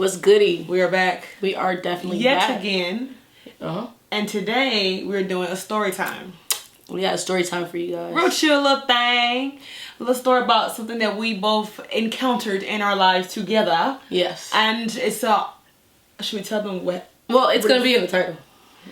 What's goody? We are back. We are definitely yet back. again. Uh-huh. And today we're doing a story time. We got a story time for you guys. Real chill little thing. A little story about something that we both encountered in our lives together. Yes. And it's a... Should we tell them what? Well, it's going to be in the title.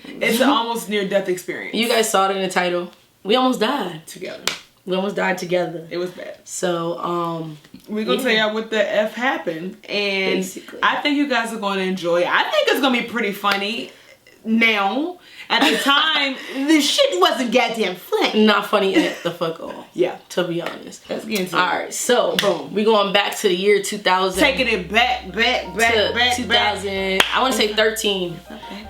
It's an almost near-death experience. You guys saw it in the title. We almost died. Together. We almost died together. It was bad. So, we're going to tell y'all what the F happened. And basically, I think you guys are going to enjoy it. I think it's going to be pretty funny now. At the time, the shit wasn't goddamn funny. Not funny at the fuck all. Yeah. To be honest. Let's get into it. Alright, so, boom. We're going back to the year 2000. Taking it back. 2000. I want to say 13.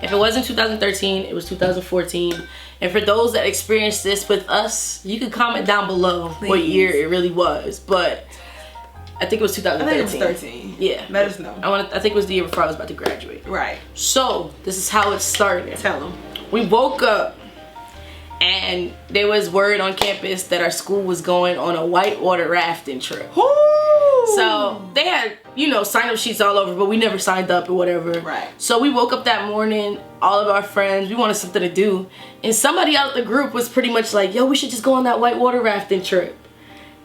If it wasn't 2013, it was 2014. And for those that experienced this with us, you can comment down below what year it really was. But I think it was 2013. I think it was 13. Yeah. Let us know. I think it was the year before I was about to graduate. Right. So, this is how it started. Tell them. We woke up and there was word on campus that our school was going on a whitewater rafting trip. Woo! So they had, you know, sign-up sheets all over, but we never signed up or whatever. Right. So we woke up that morning, all of our friends, we wanted something to do. And somebody out the group was pretty much like, yo, we should just go on that whitewater rafting trip.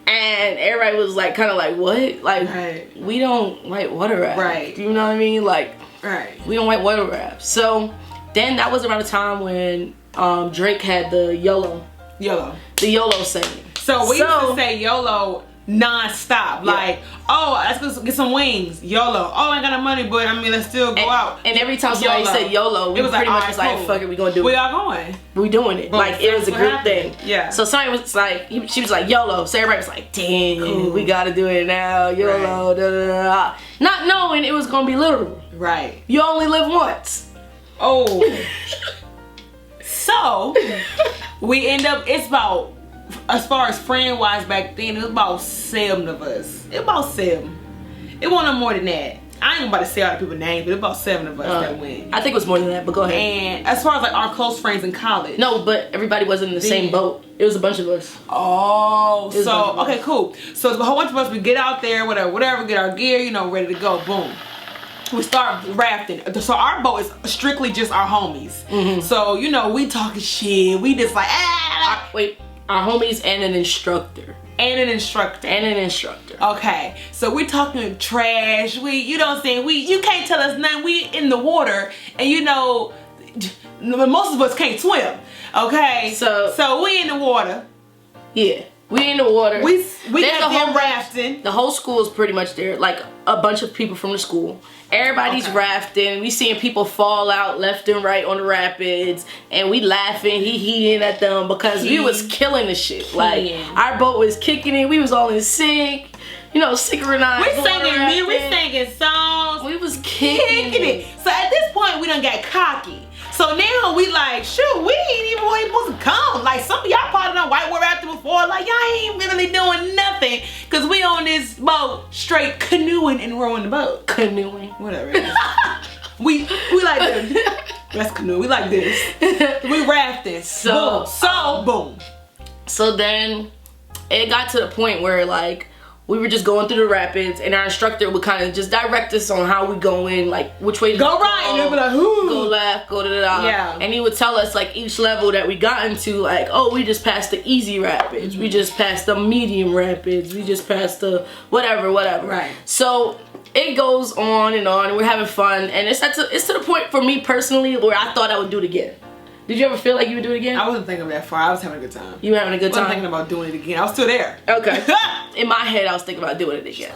And everybody was like, kind of like, what? Like, right. We don't whitewater raft. Right. You know what I mean? Like, right. We don't whitewater raft. So then that was around the time when Drake had the YOLO. The YOLO saying. So we used to say YOLO non-stop. Yeah. Like, oh, let's go get some wings. YOLO. Oh, I ain't got no money, but I mean, let's still go out. And every time somebody said YOLO, we pretty much was like, fuck it, we gonna do it. We are going. We doing it. But like, it was a group thing. Yeah. So somebody was like, she was like, YOLO. So everybody was like, damn, we gotta do it now. YOLO, da da da. Not knowing it was gonna be literal. Right. You only live once. Oh. So, we end up, it's about, as far as friend-wise back then, it was about 7 of us. It was about 7. It wasn't no more than that. I ain't about to say all the people's names, but it was about 7 of us that went. I think it was more than that, but go ahead. And as far as like our close friends in college. No, but everybody wasn't in the same boat. It was a bunch of us. Oh, so, okay, cool. So, it's a whole bunch of us, we get out there, whatever, get our gear, you know, ready to go, boom. We start rafting. So our boat is strictly just our homies. Mm-hmm. So, you know, we talking shit. We just like, our homies and an instructor. And an instructor. Okay. So we talking trash. You know what I'm saying? You can't tell us nothing. We in the water. And you know, most of us can't swim. Okay? So we in the water. Yeah. We in the water. We got them rafting. The whole school is pretty much there. Like a bunch of people from the school. Everybody's rafting. We seeing people fall out left and right on the rapids, and we laughing, hee-heeing at them because we was killing the shit. Like our boat was kicking it. We was all in sync. You know, synchronized. We singing songs. We was kicking it. So at this point, we done got cocky. So now we like, shoot, we ain't even supposed to come. Like some of y'all probably done whitewater rafting before. Like y'all ain't really doing nothing. Cause we on this boat straight canoeing and rowing the boat. Canoeing. Whatever it is. we like this. That's canoe. We like this. We rafting. Boom. So then it got to the point where like we were just going through the rapids, and our instructor would kind of just direct us on how we going, like which way to go right, and they'd be like, "Who? Go left, go da-da-da." Yeah. And he would tell us like each level that we got into, like, oh, we just passed the easy rapids, we just passed the medium rapids, we just passed the whatever. Right. So it goes on, and we're having fun, and it's to the point for me personally where I thought I would do it again. Did you ever feel like you would do it again? I wasn't thinking that far. I was having a good time. You were having a good time? I wasn't thinking about doing it again. I was still there. Okay. In my head, I was thinking about doing it again.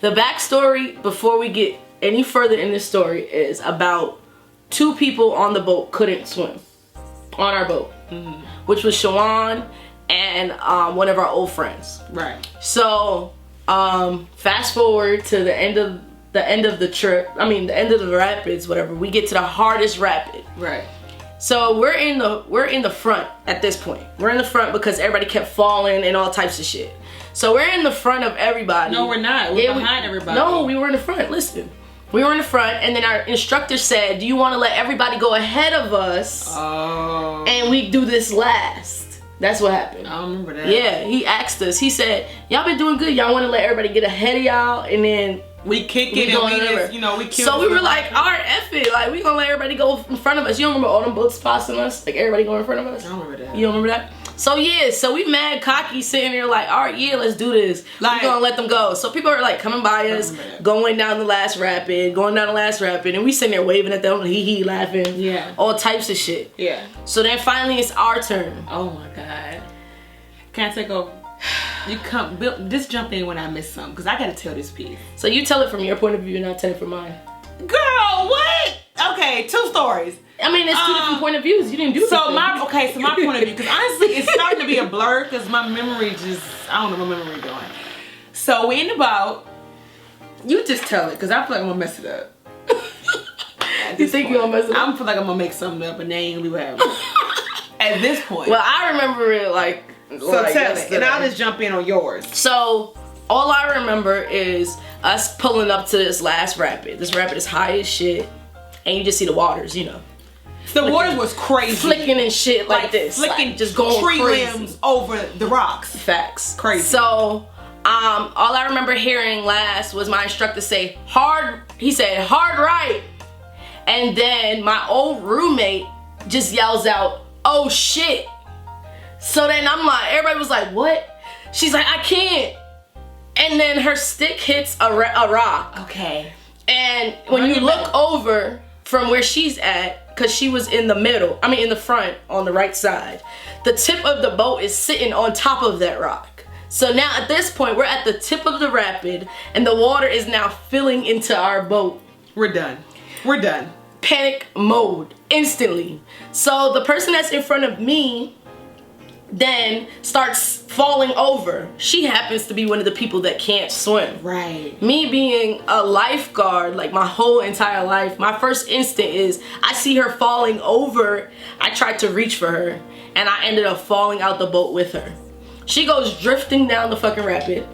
The backstory, before we get any further in this story, is about 2 people on the boat couldn't swim. On our boat. Mm-hmm. Which was Shawan and one of our old friends. Right. So, fast forward to the end of the trip. I mean, the end of the rapids, whatever. We get to the hardest rapid. Right. So we're in the front at this point. We're in the front because everybody kept falling and all types of shit. So we're in the front of everybody. No, we're not. We're behind everybody. No, we were in the front. Listen. We were in the front, and then our instructor said, do you want to let everybody go ahead of us? Oh. And we do this last. That's what happened. I remember that. Yeah, he asked us. He said, y'all been doing good. Y'all want to let everybody get ahead of y'all, and then We kick it and we just, you know, we kill. So we were like, alright, F it. Like, we gonna let everybody go in front of us. You don't remember all them boats passing us? Like, everybody going in front of us? I don't remember that. You don't remember that? So yeah, so we mad cocky sitting there like, alright, yeah, let's do this. Like, we're gonna let them go. So people are like coming by us, going down the last rapid, and we sitting there waving at them, hee laughing. Yeah. All types of shit. Yeah. So then finally it's our turn. Oh my God. Can I take over? You come, just jump in when I miss something, because I gotta tell this piece. So you tell it from your point of view and I'll tell it from mine. Girl, what? Okay, 2 stories. I mean, it's 2 different point of views. You didn't do so my point of view, because honestly, it's starting to be a blur, because my memory just, I don't know what memory doing. So we in the boat. You just tell it, because I feel like I'm gonna mess it up. You think you're gonna mess it up? I feel like I'm gonna make something up and they ain't gonna be happy. At this point. Well, I remember it like. So tell it, and I'll just jump in on yours. So all I remember is us pulling up to this last rapid. This rapid is high as shit, and you just see the waters, you know. The waters was crazy, flicking and shit like this, flicking, like, just going tree crazy. limbs over the rocks. Facts, crazy. So all I remember hearing last was my instructor say hard. He said hard right, and then my old roommate just yells out, "Oh shit!" So then I'm like, everybody was like, what? She's like, I can't. And then her stick hits a rock. Okay. And when you look over from where she's at, because she was in the middle, I mean in the front on the right side, the tip of the boat is sitting on top of that rock. So now at this point, we're at the tip of the rapid and the water is now filling into our boat. We're done. We're done. Panic mode, instantly. So the person that's in front of me then starts falling over. She happens to be one of the people that can't swim. Right. Me being a lifeguard, like my whole entire life, my first instinct is I see her falling over. I tried to reach for her and I ended up falling out the boat with her. She goes drifting down the fucking rapid.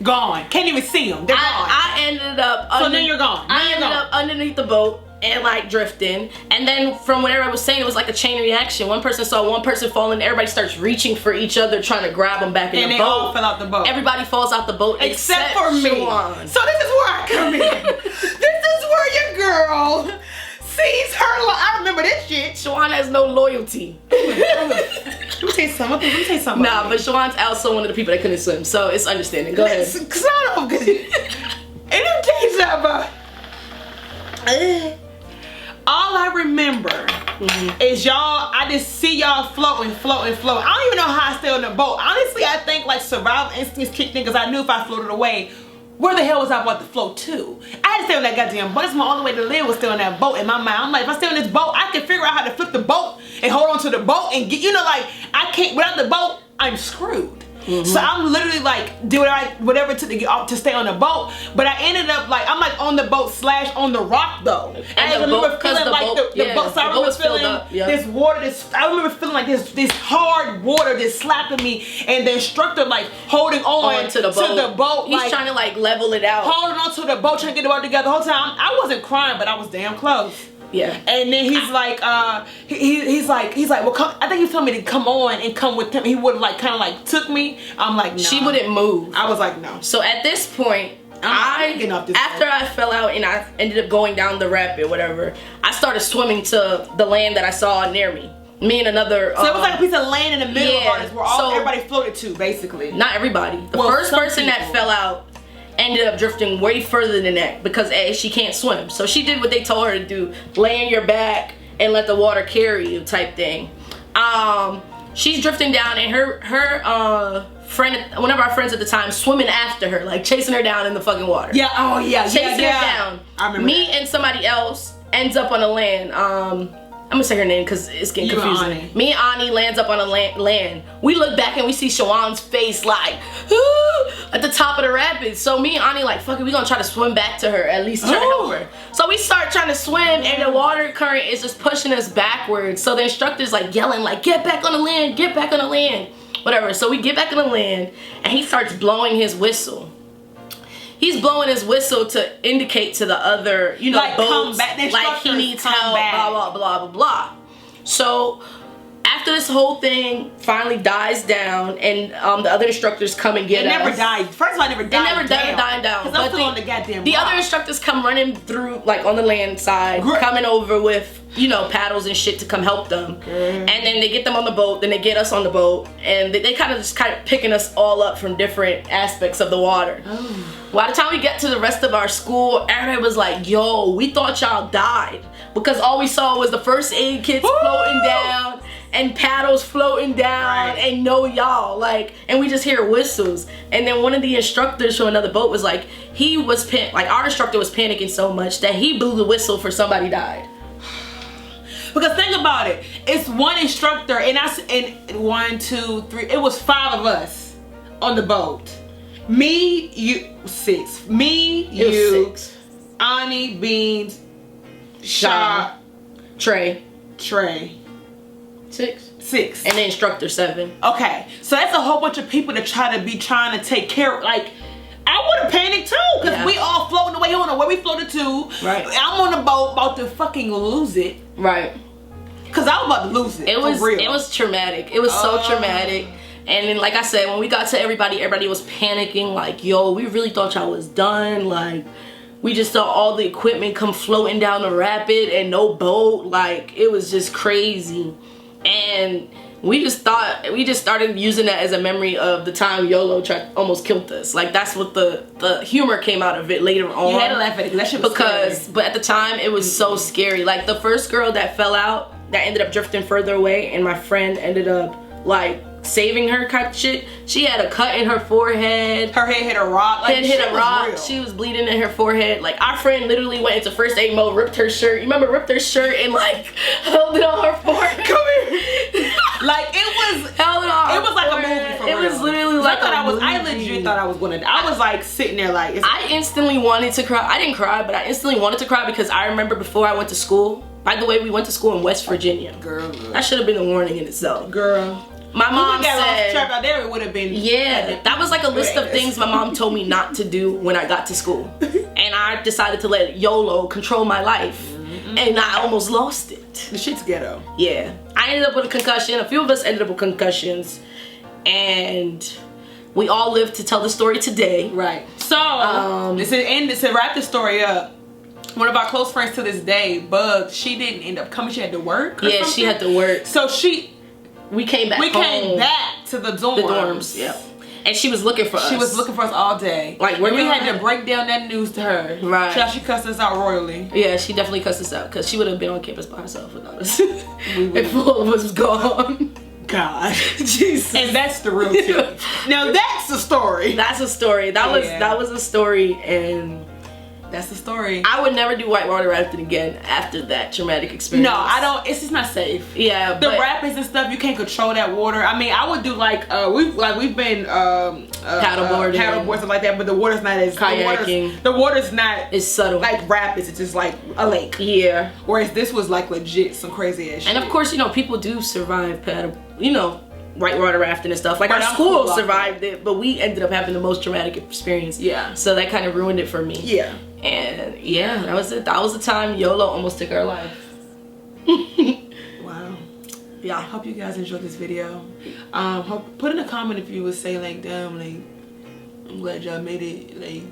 Gone. Can't even see them. They're gone. I ended up. So then you're gone. I ended up underneath the boat and like drifting, and then from whatever I was saying, it was like a chain reaction. One person saw one person falling, everybody starts reaching for each other, trying to grab them back in the boat. And they all fell out the boat. Everybody falls out the boat except for me. Shawan. So this is where I come in. This is where your girl sees her. I remember this shit. Shawan has no loyalty. Let me tell you something. Nah, but Shawan's also one of the people that couldn't swim, so it's understanding. Go ahead. Cause I don't know, cause it don't change that, but all I remember is y'all, I just see y'all floating. I don't even know how I stay on the boat. Honestly, I think like survival instincts kicked in because I knew if I floated away, where the hell was I about to float to? I had to stay on that goddamn boat. That's my only way to live was stay on that boat in my mind. I'm like, if I stay on this boat, I can figure out how to flip the boat and hold on to the boat and get, you know, like I can't, without the boat, I'm screwed. So I'm literally like do whatever to get off to stay on the boat, but I ended up like I'm like on the boat / on the rock though. And I remember feeling like the boat. So I remember feeling this water. I remember feeling like this hard water just slapping me, and the instructor like holding on to the boat. He's like, trying to like level it out, holding on to the boat, trying to get the boat together. The whole time I wasn't crying, but I was damn close. Yeah. And then he's like, he's like, well, come, I think he told me to come on and come with him. He would have like kind of like took me. I'm like, no. She wouldn't move. I was like, no. So at this point, after I fell out and I ended up going down the rapid, whatever, I started swimming to the land that I saw near me. Me and another. So it was like a piece of land in the middle of us where everybody floated to, basically. Not everybody. The first person that fell out ended up drifting way further than that because A, she can't swim. So she did what they told her to do, lay on your back and let the water carry you type thing. She's drifting down and her friend, one of our friends at the time, swimming after her, like chasing her down in the fucking water. Yeah, oh yeah, chasing her down. I remember Me that. and somebody else ends up on a land. I'm gonna say her name because it's getting confusing. Me and Ani lands up on a land. We look back and we see Shawan's face like at the top of the rapids. So me and Ani like, fuck it, we gonna try to swim back to her, at least try to help her. So we start trying to swim and the water current is just pushing us backwards. So the instructor's like yelling like, get back on the land, get back on the land. Whatever, so we get back on the land and he starts blowing his whistle. He's blowing his whistle to indicate to the other, you know, like, boats, like he needs help, blah, blah, blah, blah, blah. So after this whole thing finally dies down and the other instructors come and get us. It never died. First of all, it never died. It never died down. Because I'm still on the goddamn The rock. other instructors come running through, like on the land side, coming over with, you know, paddles and shit to come help them. And then they get them on the boat, then they get us on the boat, and they kind of picking us all up from different aspects of the water. By the time we get to the rest of our school, everybody was like, yo, we thought y'all died. Because all we saw was the first aid kits floating down and paddles floating down and no y'all, like, and we just hear whistles. And then one of the instructors from another boat was like, our instructor was panicking so much that he blew the whistle for somebody died. Because think about it, it's one instructor and 1, 2, 3, it was 5 of us on the boat. Me, you, 6. Me, you, 6. Ani, Beans, Shaw, Trey. 6. And the instructor 7. Okay, so that's a whole bunch of people that trying to take care of, like, I would have panicked too, because we all floating away. You don't know where we floated to. Right. I'm on the boat about to fucking lose it. Right. Because I was about to lose it. It was traumatic. It was so traumatic. And then, like I said, when we got to everybody was panicking, like, yo, we really thought y'all was done. Like, we just saw all the equipment come floating down the rapid and no boat. Like, it was just crazy. And we just started using that as a memory of the time YOLO almost killed us. Like, that's what the humor came out of it later on. You had to laugh at it, that shit was scary. But at the time, it was so scary. Like, the first girl that fell out, that ended up drifting further away, and my friend ended up, like, saving her kind of shit. She had a cut in her forehead. Her head hit a rock. Like, hit a rock. She was bleeding in her forehead. Like, our friend literally went into first aid mode, ripped her shirt. You remember, ripped her shirt and, like, held it on her forehead. Come here. Like, it was held it on. It was like a movie for real. It was literally like I legit thought I was gonna die. I was like sitting there like. I instantly wanted to cry. I didn't cry, but I instantly wanted to cry because I remember before I went to school. By the way, we went to school in West Virginia. Girl. That should have been a warning in itself. Girl. My mom said, trapped out there, it would have been. Yeah, that was like a list of things my mom told me not to do when I got to school. And I decided to let YOLO control my life. And I almost lost it. The shit's ghetto. Yeah. I ended up with a concussion. A few of us ended up with concussions. And we all lived to tell the story today. Right. So, to wrap the story up, one of our close friends to this day, Bugs, she didn't end up coming. She had to work. Yeah, she had to work. So we came back home. We came back to the dorms. The dorms, yeah. And she was looking for us. She was looking for us all day. Like, we had to break down that news to her. Right. She cussed us out royally. Yeah, she definitely cussed us out because she would have been on campus by herself without us. If all of us was gone. God. Jesus. And that's the real tea. Now that's the story. That's a story. That was a story, and that's the story. I would never do whitewater rafting again after that traumatic experience. No, I don't. It's just not safe. Yeah, the rapids and stuff, you can't control that water. I mean, I would do we've been paddleboarding and like that, but the water's not as kayaking. The water's not. It's subtle. Like rapids, it's just like a lake. Yeah. Whereas this was like legit some crazy ass shit. And of course, people do survive whitewater rafting and stuff. Like, our school survived it, but we ended up having the most traumatic experience. Yeah. So that kind of ruined it for me. Yeah. And yeah, that was it. That was the time YOLO almost took our life. Wow. Yeah. I hope you guys enjoyed this video. Put in a comment if you would say like, damn, like, I'm glad y'all made it. Like,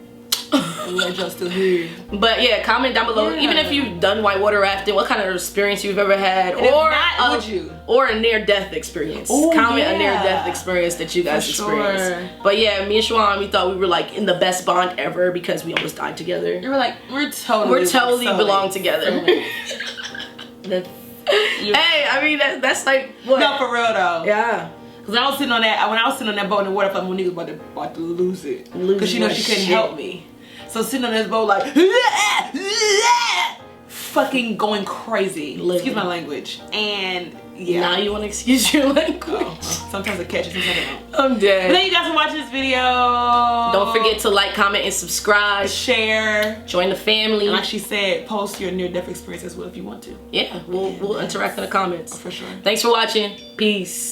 I'm glad y'all still here. But yeah, comment down below. Yeah. Even if you've done whitewater rafting, what kind of experience you've ever had, and or not, would you? Or a near-death experience. Ooh, comment a near-death experience that you guys experienced. Sure. But yeah, me and Shawan, we thought we were like in the best bond ever because we almost died together. You were like, we're totally belong together. Hey, I mean that's like what? No, for real though. Yeah. Cause when I was sitting on that boat in the water, I thought Wannique was about to lose it. Cause she couldn't help me. So sitting on this boat like fucking going crazy. Excuse my language. And yeah. Now you want to excuse your language. Oh, sometimes I catch it, sometimes I don't. I'm dead. But thank you guys for watching this video. Don't forget to like, comment, and subscribe. Share. Join the family. And like she said, post your near-death experience as well if you want to. Yeah, we'll interact in the comments. Oh, for sure. Thanks for watching. Peace.